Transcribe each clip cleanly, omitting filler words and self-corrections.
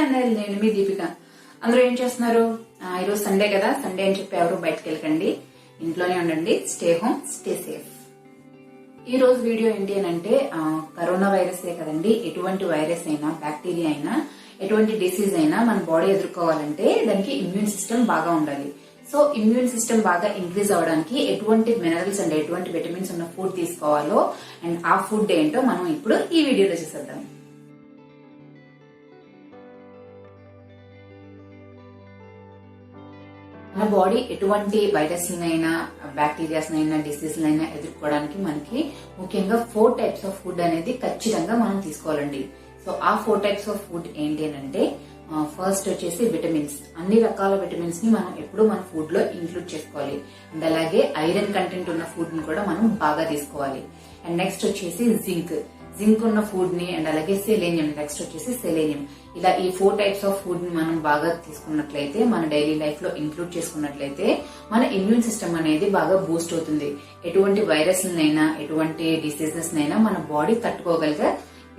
Channel. నేను మీ దీపిక. అందరూ ఏం చేస్తున్నారు? ఈరోజు సండే కదా, సండే అని చెప్పి ఎవరు బయటకు వెళ్ళకండి, ఇంట్లోనే ఉండండి. Stay home, stay safe. ఈ రోజు వీడియో ఏంటి అని అంటే, కరోనా వైరసే కదండి, ఎటువంటి వైరస్ అయినా, బ్యాక్టీరియా అయినా, ఎటువంటి డిసీజ్ అయినా మన బాడీ ఎదుర్కోవాలంటే దానికి ఇమ్యూన్ సిస్టమ్ బాగా ఉండాలి. సో ఇమ్యూన్ సిస్టమ్ బాగా ఇంక్రీజ్ అవడానికి ఎటువంటి మినరల్స్ అండ్ ఎటువంటి విటమిన్స్ ఉన్న ఫుడ్ తీసుకోవాలో అండ్ ఆ ఫుడ్ ఏంటో మనం ఇప్పుడు ఈ వీడియోలో చూసేద్దాం. మన బాడీ ఎటువంటి వైరస్లనైనా, బ్యాక్టీరియాస్నైనా, డిసీజ్లైనా ఎదుర్కోవడానికి మనకి ముఖ్యంగా 4 టైప్స్ ఆఫ్ ఫుడ్ అనేది ఖచ్చితంగా మనం తీసుకోవాలండి. సో ఆ 4 టైప్స్ ఆఫ్ ఫుడ్ ఏంటి అని అంటే, ఫస్ట్ వచ్చేసి విటమిన్స్. అన్ని రకాల విటమిన్స్ ని మనం ఎప్పుడు మన ఫుడ్ లో ఇంక్లూడ్ చేసుకోవాలి. అండ్ అలాగే ఐరన్ కంటెంట్ ఉన్న ఫుడ్ ని కూడా మనం బాగా తీసుకోవాలి. అండ్ నెక్స్ట్ వచ్చేసి జింక్ ఉన్న ఫుడ్ ని, అండ్ అలాగే సెలేనియం. నెక్స్ట్ వచ్చేసి సెలేనియం. ఇలా ఈ 4 టైప్స్ ఆఫ్ ఫుడ్ ని మనం బాగా తీసుకున్నట్లయితే, మన డైలీ లైఫ్ లో ఇంక్లూడ్ చేసుకున్నట్లయితే మన ఇమ్యూన్ సిస్టమ్ అనేది బాగా బూస్ట్ అవుతుంది. ఎటువంటి వైరస్లనైనా, ఎటువంటి డిసీజెస్ నైనా మన బాడీ తట్టుకోగలిగే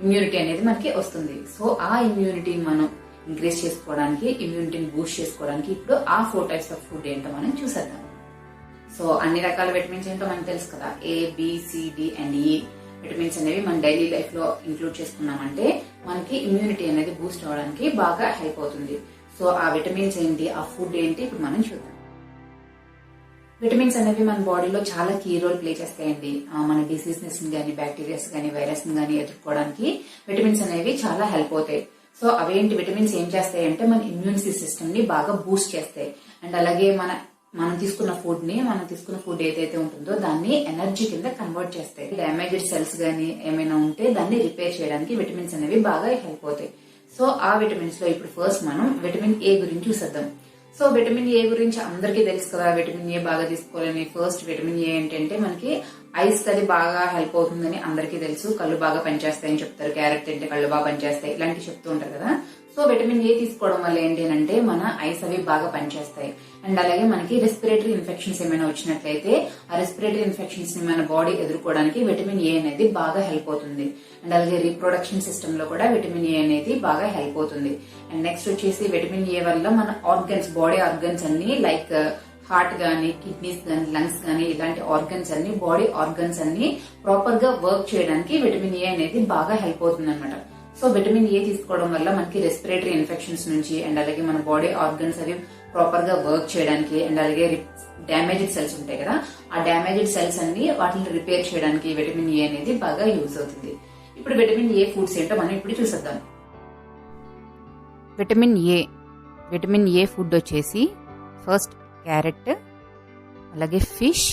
ఇమ్యూనిటీ అనేది మనకి వస్తుంది. సో ఆ ఇమ్యూనిటీని మనం ఇంక్రీజ్ చేసుకోవడానికి, ఇమ్యూనిటీని బూస్ట్ చేసుకోవడానికి ఇప్పుడు ఆ 4 టైప్స్ ఆఫ్ ఫుడ్ ఏంటో మనం చూసేద్దాం. సో అన్ని రకాల విటమిన్స్ ఏంటో మనకు తెలుసు కదా. A, B, C, D and E vitamins అనేవి మన డైలీ లైఫ్ లో ఇంక్లూడ్ చేసుకున్నామంటే మనకి ఇమ్యూనిటీ అనేది బూస్ట్ అవడానికి బాగా హెల్ప్ అవుతుంది. సో ఆ విటమిన్స్ ఏంటి, ఆ ఫుడ్ ఏంటి ఇప్పుడు మనం చూద్దాం. విటమిన్స్ అనేవి మన బాడీలో చాలా కీ రోల్ ప్లే చేస్తాయండి. మన డిసీజెస్ గానీ, బ్యాక్టీరియాస్ గానీ, వైరస్ గానీ ఎదుర్కోవడానికి విటమిన్స్ అనేవి చాలా హెల్ప్ అవుతాయి. సో అవేంటి విటమిన్స్ ఏం చేస్తాయి అంటే, మన ఇమ్యూన్ సిస్టమ్ ని బాగా బూస్ట్ చేస్తాయి. అండ్ అలాగే మనం తీసుకున్న ఫుడ్ ఏదైతే ఉంటుందో దాన్ని ఎనర్జీ కింద కన్వర్ట్ చేస్తాయి. డ్యామేజ్డ్ సెల్స్ గానీ ఏమైనా ఉంటే దాన్ని రిపేర్ చేయడానికి విటమిన్స్ అనేవి బాగా హెల్ప్ అవుతాయి. సో ఆ విటమిన్స్ లో ఇప్పుడు ఫస్ట్ మనం విటమిన్ ఏ గురించి చూసేద్దాం. సో విటమిన్ ఏ గురించి అందరికీ తెలుసు కదా, విటమిన్ ఏ బాగా తీసుకోవాలని. ఫస్ట్ విటమిన్ ఏ ఏంటంటే మనకి ఐస్ అది బాగా హెల్ప్ అవుతుందని అందరికీ తెలుసు. కళ్ళు బాగా పనిచేస్తాయని చెప్తారు. క్యారెట్ తింటే కళ్ళు బాగా పనిచేస్తాయి, ఇలాంటివి చెప్తూ ఉంటారు కదా. సో విటమిన్ ఏ తీసుకోవడం వల్ల ఏంటి అంటే మన ఐస్ అవి బాగా పనిచేస్తాయి. అండ్ అలాగే మనకి రెస్పిరేటరీ ఇన్ఫెక్షన్స్ ఏమైనా వచ్చినట్లయితే ఆ రెస్పిరేటరీ ఇన్ఫెక్షన్స్ ని మన బాడీ ఎదుర్కోవడానికి విటమిన్ ఏ అనేది బాగా హెల్ప్ అవుతుంది. అండ్ అలాగే రీప్రొడక్షన్ సిస్టమ్ లో కూడా విటమిన్ ఏ అనేది బాగా హెల్ప్ అవుతుంది. అండ్ నెక్స్ట్ వచ్చేసి విటమిన్ ఏ వల్ల మన ఆర్గన్స్, బాడీ ఆర్గన్స్ అన్ని లైక్ హార్ట్ గానీ, కిడ్నీస్ గానీ, లంగ్స్ గానీ ఇలాంటి ఆర్గన్స్ అన్ని, బాడీ ఆర్గన్స్ అన్ని ప్రాపర్ గా వర్క్ చేయడానికి విటమిన్ ఏ అనేది బాగా హెల్ప్ అవుతుంది అనమాట. సో విటమిన్ ఏ తీసుకోవడం వల్ల మనకి రెస్పిరేటరీ ఇన్ఫెక్షన్స్ నుంచి, అండ్ అలాగే మన బాడీ ఆర్గన్స్ అవి ప్రాపర్ గా వర్క్ చేయడానికి, అండ్ అలాగే డ్యామేజ్డ్ సెల్స్ ఉంటాయి కదా, ఆ డ్యామేజ్డ్ సెల్స్ అన్ని వాటిని రిపేర్ చేయడానికి విటమిన్ ఏ అనేది బాగా యూజ్ అవుతుంది. ఇప్పుడు విటమిన్ ఏ ఫుడ్స్ ఏంటో మనం ఇప్పుడు చూసేద్దాం. విటమిన్ ఏ ఫుడ్ వచ్చేసి ఫస్ట్ క్యారెట్, అలాగే ఫిష్,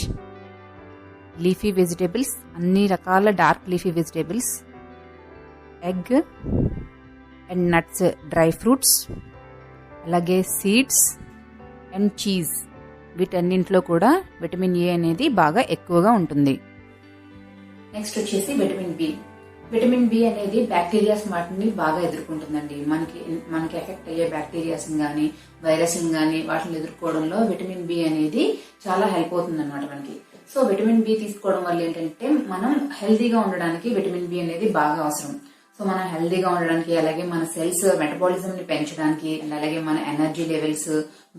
లీఫీ వెజిటేబుల్స్, అన్ని రకాల dark leafy vegetables, egg and nuts, dry fruits, అలాగే సీడ్స్ అండ్ చీజ్. వీటన్నింటిలో కూడా విటమిన్ ఏ అనేది బాగా ఎక్కువగా ఉంటుంది. నెక్స్ట్ వచ్చేసి విటమిన్ బి అనేది బ్యాక్టీరియాస్ వాటిని బాగా ఎదుర్కొంటుందండి. మనకి ఎఫెక్ట్ అయ్యే బ్యాక్టీరియాస్ గానీ, వైరస్ గానీ వాటిని ఎదుర్కోవడంలో విటమిన్ బి అనేది చాలా హెల్ప్ అవుతుంది అనమాట మనకి. సో విటమిన్ బి తీసుకోవడం వల్ల ఏంటంటే మనం హెల్తీగా ఉండడానికి విటమిన్ బి అనేది బాగా అవసరం. సో మనం హెల్తీగా ఉండడానికి, అలాగే మన సెల్స్ మెటబాలిజం ని పెంచడానికి, అండ్ అలాగే మన ఎనర్జీ లెవెల్స్,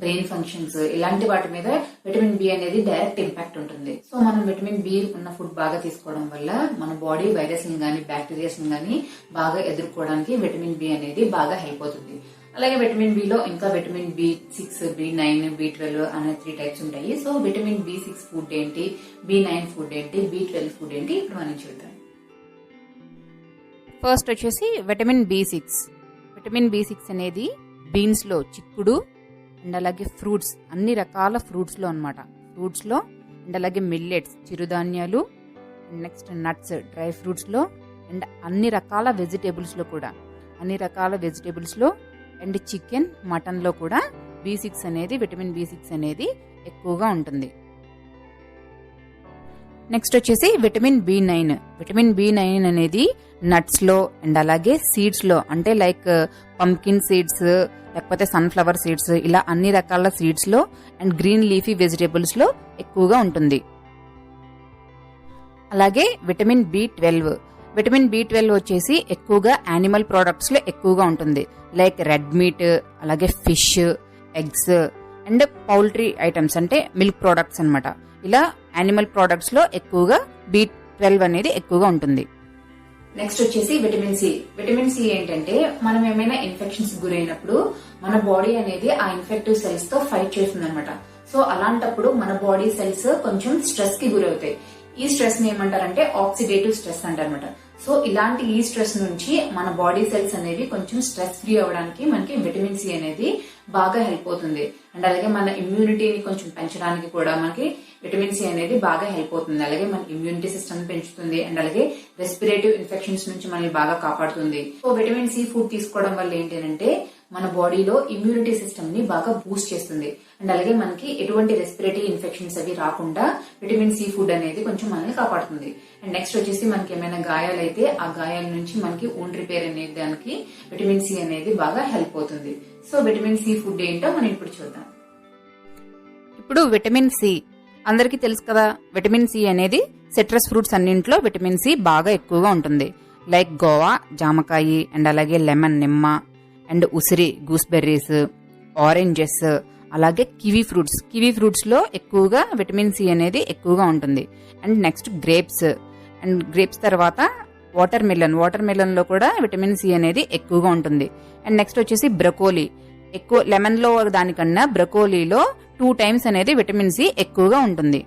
బ్రెయిన్ ఫంక్షన్స్ ఇలాంటి వాటి మీద విటమిన్ బి అనేది డైరెక్ట్ ఇంపాక్ట్ ఉంటుంది. సో మనం విటమిన్ బి ఉన్న ఫుడ్ బాగా తీసుకోవడం వల్ల మన బాడీ వైరస్ ని గానీ, బ్యాక్టీరియాస్ ని గానీ బాగా ఎదుర్కోవడానికి విటమిన్ బి అనేది బాగా హెల్ప్ అవుతుంది. అలాగే విటమిన్ బి లో ఇంకా విటమిన్ B6, B9, B12 అనే 3 టైప్స్ ఉంటాయి. సో విటమిన్ B6 ఫుడ్ ఏంటి, B9 ఫుడ్ ఏంటి, B12 ఫుడ్ ఏంటి ఇప్పుడు మనం చూద్దాం. ఫస్ట్ వచ్చేసి విటమిన్ B6 అనేది బీన్స్ లో, చిక్కుడు అండ్ అలాగే ఫ్రూట్స్, అన్ని రకాల ఫ్రూట్స్ లో అనమాట. ఫ్రూట్స్ లో అండ్ అలాగే మిల్లెట్స్, చిరుధాన్యాలు, నెక్స్ట్ నట్స్, డ్రై ఫ్రూట్స్ లో, అండ్ అన్ని రకాల వెజిటేబుల్స్ లో కూడా, అండ్ చికెన్, మటన్ లో కూడా విటమిన్ B6 అనేది ఎక్కువగా ఉంటుంది. నెక్స్ట్ వచ్చేసి విటమిన్ B9 అనేది నట్స్ లో అండ్ అలాగే సీడ్స్ లో, అంటే లైక్ పంకిన్ సీడ్స్, లేకపోతే సన్ఫ్లవర్ సీడ్స్, ఇలా అన్ని రకాల సీడ్స్ లో అండ్ గ్రీన్ లీఫీ వెజిటేబుల్స్ లో ఎక్కువగా ఉంటుంది. అలాగే విటమిన్ B12 విటమిన్ B12 వచ్చేసి ఎక్కువగా యానిమల్ ప్రోడక్ట్స్ లో ఎక్కువగా ఉంటుంది. లైక్ రెడ్ మీట్, అలాగే fish, eggs and poultry items అంటే మిల్క్ ప్రోడక్ట్స్ అన్నమాట. ఇలా యానిమల్ ప్రోడక్ట్స్ లో ఎక్కువగా B12 అనేది ఎక్కువగా ఉంటుంది. నెక్స్ట్ వచ్చేసి విటమిన్ సి. విటమిన్ సి ఏంటంటే మనం ఏమైనా ఇన్ఫెక్షన్స్ గురైనప్పుడు మన బాడీ అనేది ఆ ఇన్ఫెక్టివ్ సెల్స్ తో ఫైట్ చేస్తుంది అనమాట. సో అలాంటప్పుడు మన బాడీ సెల్స్ కొంచెం స్ట్రెస్ కి గురవుతాయి. ఈ స్ట్రెస్ ని ఏమంటారంటే ఆక్సిడేటివ్ స్ట్రెస్ అంటారనమాట. సో ఇలాంటి ఈ స్ట్రెస్ నుంచి మన బాడీ సెల్స్ అనేవి కొంచెం స్ట్రెస్ ఫ్రీ అవడానికి మనకి విటమిన్ సి అనేది బాగా హెల్ప్ అవుతుంది. అండ్ అలాగే మన ఇమ్యూనిటీని కొంచెం పెంచడానికి కూడా మనకి విటమిన్ సి అనేది బాగా హెల్ప్ అవుతుంది. అలాగే మన ఇమ్యూనిటీ సిస్టమ్ పెంచుతుంది అండ్ అలాగే రెస్పిరేటివ్ ఇన్ఫెక్షన్స్ నుంచి మనల్ని బాగా కాపాడుతుంది. సో విటమిన్ సి ఫుడ్ తీసుకోవడం వల్ల ఏంటంటే మన బాడీలో ఇమ్యూనిటీ సిస్టమ్ ని బాగా బూస్ట్ చేస్తుంది. అండ్ అలాగే మనకి ఎటువంటి రెస్పిరేటరీ ఇన్ఫెక్షన్స్ అవి రాకుండా విటమిన్ సి ఫుడ్ అనేది కొంచెం మనల్ని కాపాడుతుంది. అండ్ నెక్స్ట్ వచ్చేసి మనకి ఏమైనా గాయాలు అయితే ఆ గాయాల నుంచి మనకి ఓన్ రిపేర్ అనేది దానికి విటమిన్ సి అనేది బాగా హెల్ప్ అవుతుంది. సో విటమిన్ సి ఫుడ్ ఏంటో మనం ఇప్పుడు చూద్దాం. ఇప్పుడు విటమిన్ సి అందరికీ తెలుసు కదా. విటమిన్ సి అనేది సిట్రస్ ఫ్రూట్స్ అన్నింటిలో విటమిన్ సి బాగా ఎక్కువగా ఉంటుంది. లైక్ గోవా, జామకాయి అండ్ అలాగే లెమన్, నిమ్మ అండ్ ఉసిరి, గూస్బెర్రీస్, ఆరెంజెస్, అలాగే కివీ ఫ్రూట్స్ లో ఎక్కువగా విటమిన్ సి అనేది ఎక్కువగా ఉంటుంది. And next grapes, and grapes తర్వాత వాటర్ మిలన్ లో కూడా విటమిన్ సి అనేది ఎక్కువగా ఉంటుంది. అండ్ నెక్స్ట్ వచ్చేసి బ్రకోలీ. ఎక్కువ లెమన్ లో దానికన్నా బ్రకోలీలో 2 times అనేది విటమిన్ సి ఎక్కువగా ఉంటుంది.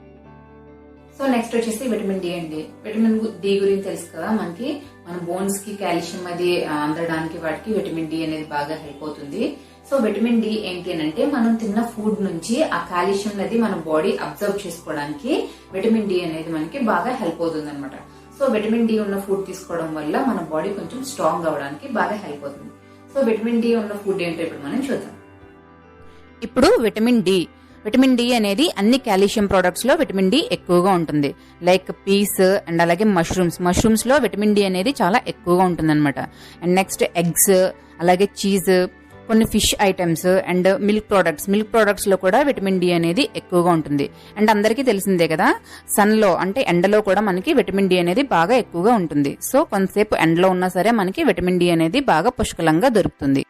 సో నెక్స్ట్ వచ్చేసి విటమిన్ డి అండి. విటమిన్ డి గురించి తెలుసు కదా, మనకి మన బోన్స్ కి కాల్షియం అది అందడానికి వాటికి విటమిన్ డి అనేది బాగా హెల్ప్ అవుతుంది. సో విటమిన్ డి ఏంటి అంటే మనం తిన్న ఫుడ్ నుంచి ఆ కాల్షియం అనేది మన బాడీ అబ్జర్వ్ చేసుకోవడానికి విటమిన్ డి అనేది మనకి బాగా హెల్ప్ అవుతుంది అనమాట. సో విటమిన్ డి ఉన్న ఫుడ్ తీసుకోవడం వల్ల మన బాడీ కొంచెం స్ట్రాంగ్ అవడానికి బాగా హెల్ప్ అవుతుంది. సో విటమిన్ డి ఉన్న ఫుడ్ ఏంటో ఇప్పుడు మనం చూద్దాం. ఇప్పుడు విటమిన్ డి అనేది అన్ని కాల్షియం ప్రొడక్ట్స్ లో విటమిన్ డి ఎక్కువగా ఉంటుంది. లైక్ పీస్ అండ్ అలాగే మష్రూమ్స్ లో విటమిన్ డి అనేది చాలా ఎక్కువగా ఉంటుంది అనమాట. అండ్ నెక్స్ట్ ఎగ్స్, అలాగే చీజ్, కొన్ని fish items and milk products లో కూడా విటమిన్ డి అనేది ఎక్కువగా ఉంటుంది. అండ్ అందరికీ తెలిసిందే కదా, సన్ లో అంటే ఎండలో కూడా మనకి విటమిన్ డి అనేది బాగా ఎక్కువగా ఉంటుంది. సో కొంతసేపు ఎండలో ఉన్నా సరే మనకి విటమిన్ డి అనేది బాగా పుష్కలంగా దొరుకుతుంది.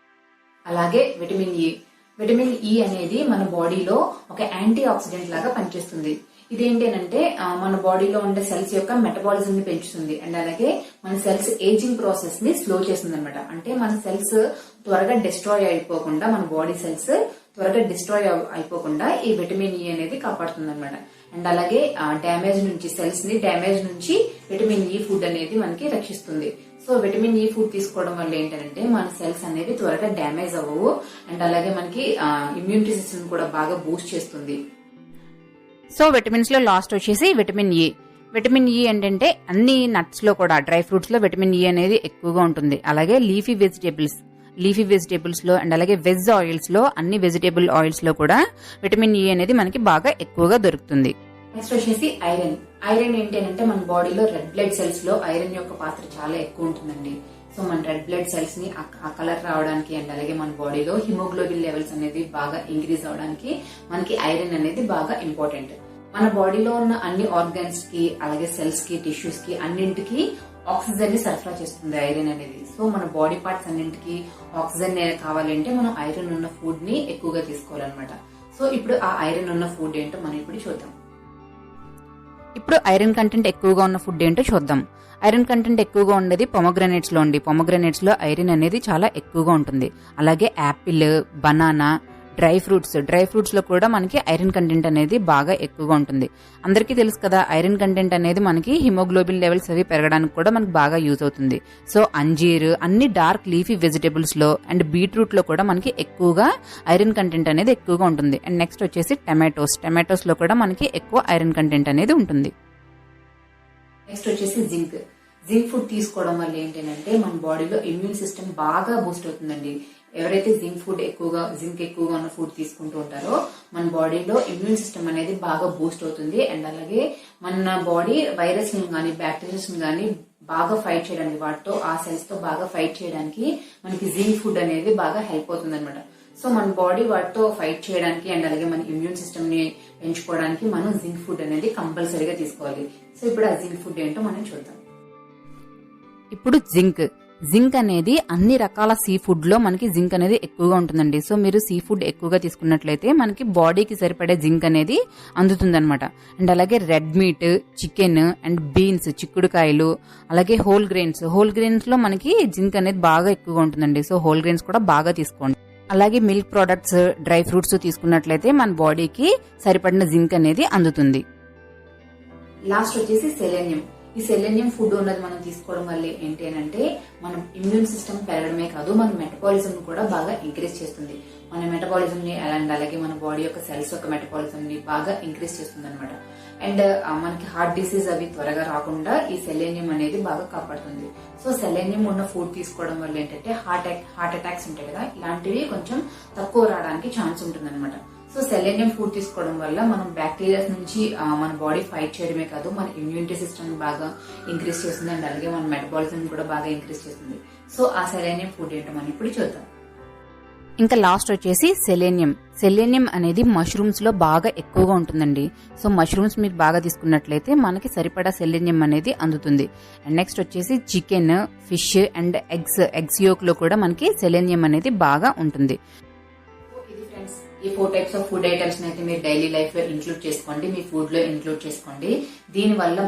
అలాగే విటమిన్ ఈ అనేది మన బాడీలో ఒక యాంటీ ఆక్సిడెంట్ లాగా పనిచేస్తుంది. ఇదేంటంటే మన బాడీలో ఉండే సెల్స్ యొక్క మెటబాలిజం ని పెంచుతుంది. అండ్ అలాగే మన సెల్స్ ఏజింగ్ ప్రాసెస్ ని స్లో చేస్తుంది అనమాట. అంటే మన సెల్స్ త్వరగా డిస్ట్రాయ్ అయిపోకుండా, మన బాడీ సెల్స్ త్వరగా డిస్ట్రాయ్ అయిపోకుండా ఈ విటమిన్ ఈ అనేది కాపాడుతుంది అనమాట. అండ్ అలాగే సెల్స్ ని డ్యామేజ్ నుంచి విటమిన్ ఈ ఫుడ్ అనేది మనకి రక్షిస్తుంది. సో విటమిన్ ఈ ఫుడ్ తీసుకోవడం వల్ల ఏంటంటే మన సెల్స్ అనేవి త్వరగా డ్యామేజ్ అవ్వవు. అండ్ అలాగే మనకి ఇమ్యూనిటీ సిస్టమ్ కూడా బాగా బూస్ట్ చేస్తుంది. సో విటమిన్స్ లో లాస్ట్ వచ్చేసి విటమిన్ ఈ ఏంటంటే అన్ని నట్స్ లో కూడా, డ్రై ఫ్రూట్స్ లో విటమిన్ ఈ అనేది ఎక్కువగా ఉంటుంది. అలాగే లీఫీ వెజిటేబుల్స్ లో అండ్ అలాగే వెజ్ ఆయిల్స్ లో, అన్ని వెజిటేబుల్ ఆయిల్స్ లో కూడా విటమిన్ ఈ అనేది మనకి బాగా ఎక్కువగా దొరుకుతుంది. నెక్స్ట్ వచ్చేసి ఐరన్ ఏంటంటే మన బాడీలో రెడ్ బ్లడ్ సెల్స్ లో ఐరన్ యొక్క పాత్ర చాలా ఎక్కువ ఉంటుందండి. సో మన రెడ్ బ్లడ్ సెల్స్ ని ఆ కలర్ రావడానికి అండ్ అలాగే మన బాడీలో హిమోగ్లోబిన్ లెవెల్స్ అనేది బాగా ఇంక్రీజ్ అవడానికి మనకి ఐరన్ అనేది బాగా ఇంపార్టెంట్. మన బాడీలో ఉన్న అన్ని ఆర్గన్స్ కి, అలాగే సెల్స్ కి, టిష్యూస్ కి అన్నింటికి ఆక్సిజన్ ని సరఫరా చేస్తుంది ఐరన్ అనేది. సో మన బాడీ పార్ట్స్ అన్నింటికి ఆక్సిజన్ కావాలంటే మనం ఐరన్ ఉన్న ఫుడ్ ని ఎక్కువగా తీసుకోవాలన్నమాట. సో ఇప్పుడు ఆ ఐరన్ ఉన్న ఫుడ్ ఏంటో మనం ఇప్పుడు చూద్దాం. ఇప్పుడు ఐరన్ కంటెంట్ ఎక్కువగా ఉన్న ఫుడ్ ఏంటో చూద్దాం. ఐరన్ కంటెంట్ ఎక్కువగా ఉండేది పొమగ్రనేట్స్ లో ఐరన్ అనేది చాలా ఎక్కువగా ఉంటుంది. అలాగే యాపిల్, బనానా, డ్రై ఫ్రూట్స్ లో కూడా మనకి ఐరన్ కంటెంట్ అనేది బాగా ఎక్కువగా ఉంటుంది. అందరికీ తెలుసు కదా, ఐరన్ కంటెంట్ అనేది మనకి హిమోగ్లోబిన్ లెవెల్స్ అవి పెరగడానికి కూడా మనకి బాగా యూజ్ అవుతుంది. సో అంజీర్, అన్ని డార్క్ లీఫీ వెజిటేబుల్స్ లో అండ్ బీట్రూట్ లో కూడా మనకి ఎక్కువగా ఐరన్ కంటెంట్ అనేది ఎక్కువగా ఉంటుంది. అండ్ నెక్స్ట్ వచ్చేసి టమాటోస్ లో కూడా మనకి ఎక్కువ ఐరన్ కంటెంట్ అనేది ఉంటుంది. నెక్స్ట్ వచ్చేసి జింక్ ఫుడ్ తీసుకోవడం వల్ల ఏంటంటే మన బాడీలో ఇమ్యూన్ సిస్టమ్ బాగా బూస్ట్ అవుతుందండి. ఎవరైతే జింక్ ఎక్కువగా ఉన్న ఫుడ్ తీసుకుంటూ ఉంటారో మన బాడీలో ఇమ్యూన్ సిస్టమ్ అనేది బాగా బూస్ట్ అవుతుంది. అండ్ అలాగే మన బాడీ వైరస్ ని గానీ, బ్యాక్టీరియాస్ ని గానీ బాగా ఫైట్ చేయడానికి, వాటితో ఆ సెల్స్ తో బాగా ఫైట్ చేయడానికి మనకి జింక్ ఫుడ్ అనేది బాగా హెల్ప్ అవుతుంది అనమాట. సో మన బాడీ వాటితో ఫైట్ చేయడానికి అండ్ అలాగే మన ఇమ్యూన్ సిస్టమ్ ని పెంచుకోవడానికి మనం జింక్ ఫుడ్ అనేది కంపల్సరీగా తీసుకోవాలి. సో ఇప్పుడు ఆ జింక్ ఫుడ్ ఏంటో మనం చూద్దాం. ఇప్పుడు జింక్ అనేది అన్ని రకాల సీ ఫుడ్ లో మనకి జింక్ అనేది ఎక్కువగా ఉంటుందండి. సో మీరు సీ ఫుడ్ ఎక్కువగా తీసుకున్నట్లయితే మనకి బాడీకి సరిపడే జింక్ అనేది అందుతుందన్నమాట. అండ్ అలాగే red meat, chicken and beans, చిక్కుడుకాయలు, అలాగే హోల్ గ్రెయిన్స్ లో మనకి జింక్ అనేది బాగా ఎక్కువగా ఉంటుందండి. సో హోల్ గ్రెయిన్స్ కూడా బాగా తీసుకోండి. అలాగే మిల్క్ ప్రొడక్ట్స్, డ్రై ఫ్రూట్స్ తీసుకున్నట్లయితే మన బాడీకి సరిపడిన జింక్ అనేది అందుతుంది. లాస్ట్ వచ్చేసి సెలేనియం. ఈ సెలేనియం ఫుడ్ ఉన్నది మనం తీసుకోవడం వల్ల ఏంటి అంటే మనం ఇమ్యూన్ సిస్టమ్ పెరగడమే కాదు, మన మెటబాలిజం కూడా బాగా ఇంక్రీజ్ చేస్తుంది. మన మెటబాలిజం ని అలాగే మన బాడీ యొక్క సెల్స్ యొక్క మెటబాలిజం ని బాగా ఇంక్రీజ్ చేస్తుంది అనమాట. అండ్ మనకి హార్ట్ డిసీజ్ అవి త్వరగా రాకుండా ఈ సెలేనియం అనేది బాగా కాపాడుతుంది. సో సెలేనియం ఉన్న ఫుడ్ తీసుకోవడం వల్ల ఏంటంటే హార్ట్ అటాక్స్ ఉంటాయి కదా, ఇలాంటివి కొంచెం తక్కువ రావడానికి ఛాన్స్ ఉంటుంది అనమాట. సో సెలేనియం ఫుడ్ తీసుకోవడం వల్ల మనం బ్యాక్టీరియాస్ నుంచి మన బాడీ ఫైట్ చేయడమే కాదు, మన ఇమ్యూనిటీ సిస్టమ్ బాగా ఇంక్రీజ్ చేస్తుంది. అండ్ అలాగే మన మెటబాలిజం కూడా బాగా ఇంక్రీజ్ చేస్తుంది. సో ఆ సెలేనియం ఫుడ్ ఏంటో మనం ఇప్పుడు చూద్దాం. ఇంకా లాస్ట్ వచ్చేసి సెలేనియం అనేది మష్రూమ్స్ లో బాగా ఎక్కువగా ఉంటుందండి. సో మష్రూమ్స్ మీరు బాగా తీసుకున్నట్లయితే మనకి సరిపడా సెలేనియం అనేది అందుతుంది. అండ్ నెక్స్ట్ వచ్చేసి chicken, fish and eggs yolk లో కూడా మనకి సెలేనియం అనేది బాగా ఉంటుంది. ఈ 4 టైప్స్ ఆఫ్ ఫుడ్ ఐటమ్స్ అయితే మీరు డైలీ లైఫ్ లో ఇంక్లూడ్ చేసుకోండి, మీ ఫుడ్ లో ఇంక్లూడ్ చేసుకోండి. దీని వల్ల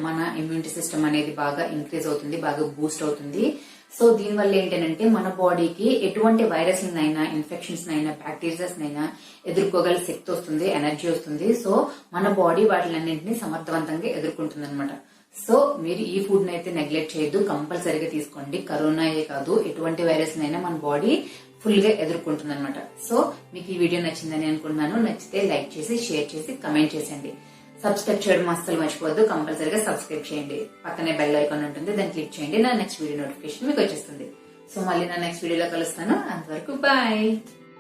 మన ఇమ్యూనిటీ సిస్టమ్ అనేది బాగా ఇంక్రీజ్ అవుతుంది, బాగా బూస్ట్ అవుతుంది. సో దీని వల్ల ఏంటంటే మన బాడీకి ఎటువంటి వైరస్ నైనా, ఇన్ఫెక్షన్స్ నైనా, బ్యాక్టీరియాస్ నైనా ఎదుర్కోగల శక్తి వస్తుంది, ఎనర్జీ వస్తుంది. సో మన బాడీ వాటిలన్నింటినీ సమర్థవంతంగా ఎదుర్కొంటుంది అనమాట. సో మీరు ఈ ఫుడ్ అయితే నెగ్లెక్ట్ చేయొద్దు, కంపల్సరీగా తీసుకోండి. కరోనాయే కాదు, ఎటువంటి వైరస్ నైనా మన బాడీ ఫుల్ గా ఎదుర్కొంటుంది అనమాట. సో మీకు ఈ వీడియో నచ్చిందని అనుకుంటున్నాను. నచ్చితే లైక్ చేసి, షేర్ చేసి, కమెంట్ చేసేయండి. సబ్స్క్రైబ్ చేయడం అస్సలు మర్చిపోవద్దు, కంపల్సరీగా సబ్స్క్రైబ్ చేయండి. పక్కనే బెల్ ఐకాన్ ఉంటుంది, దాన్ని క్లిక్ చేయండి. నా నెక్స్ట్ వీడియో నోటిఫికేషన్ మీకు వచ్చేస్తుంది. సో మళ్ళీ నా నెక్స్ట్ వీడియోలో కలుస్తాను. అంతవరకు బాయ్.